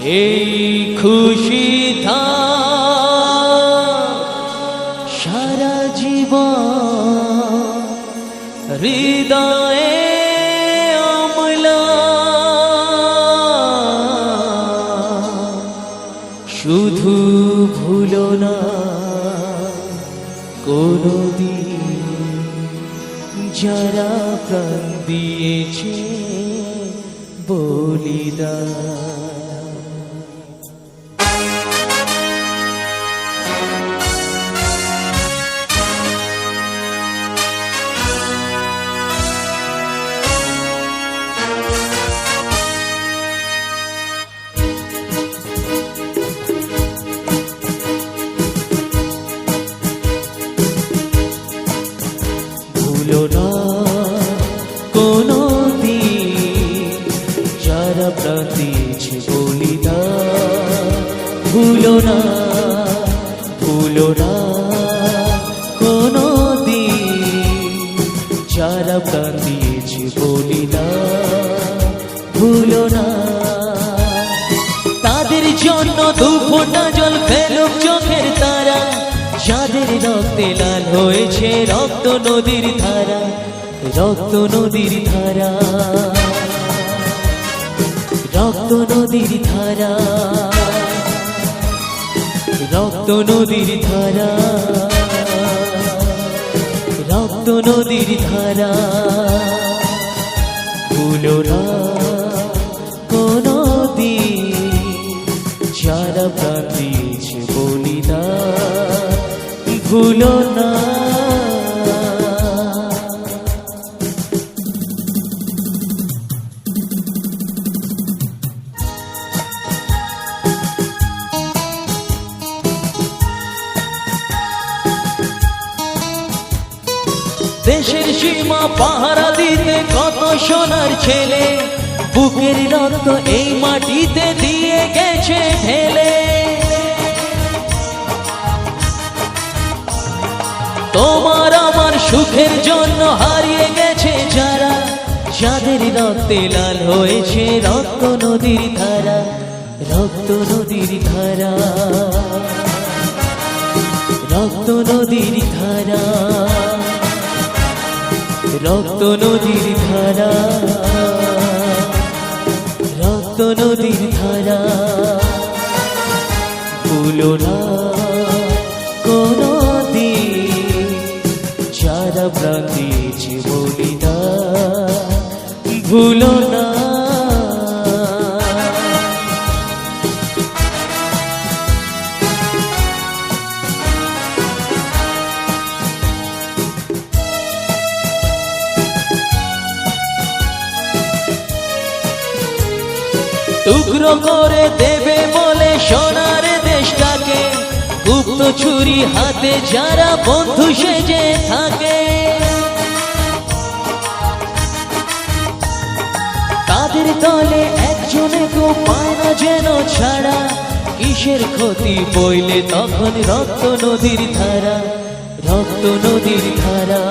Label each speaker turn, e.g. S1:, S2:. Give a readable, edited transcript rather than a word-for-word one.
S1: এই খুশি থাক সারা জীবন হৃদয়ে অম্লা, শুধু ভুলো না কোনদিন যারা প্রাণ দিয়েছে বলিদান। ভুলো না কোনদিন যারা প্রাণ দিয়েছে বলিদান, ভুলো না কোনদিন যারা প্রাণ দিয়েছে বলিদান, ভুলো না। তাদের জন্য দু ফোঁটা জল ফেলুক চোখের তারা, যাদের রক্তে লাল হয়েছে রক্ত নদীর ধারা, রক্ত নদীর ধারা, রক্ত নদীর ধারা, রক্ত নদীর ধারা, রক্ত নদীর ধারা। ভুলো না কোনদিন যারা প্রাণ দিয়েছে বলিদান, ভুলো না। দেশের সীমা পাহারা দিতে কত সোনার ছেলে, বুকের রক্ত এই মাটিতে দিয়ে গেছে ঢেলে। তোমার আমার সুখের জন্য হারিয়ে গেছে যারা, যাদের রক্তে লাল হয়েছে রক্ত নদীর ধারা, রক্ত নদীর ধারা, রক্ত নদীর ধারা, রক্ত নদীর ধারা, রক্ত নদীর ধারা। ভুলো না কোনদিন যারা প্রাণ দিয়েছে বলিদান, ভুলো না। টুকরো করে দেবে বলে সোনার দেশটাকে, গুপ্ত ছুরি হাতে যারা বন্ধু সেজে থাকে, তাদের দলে একজনে কেউ পায় না যেন ছাড়া। কিসের ক্ষতি বইলে তখন রক্ত নদীর ধারা, রক্ত নদীর ধারা।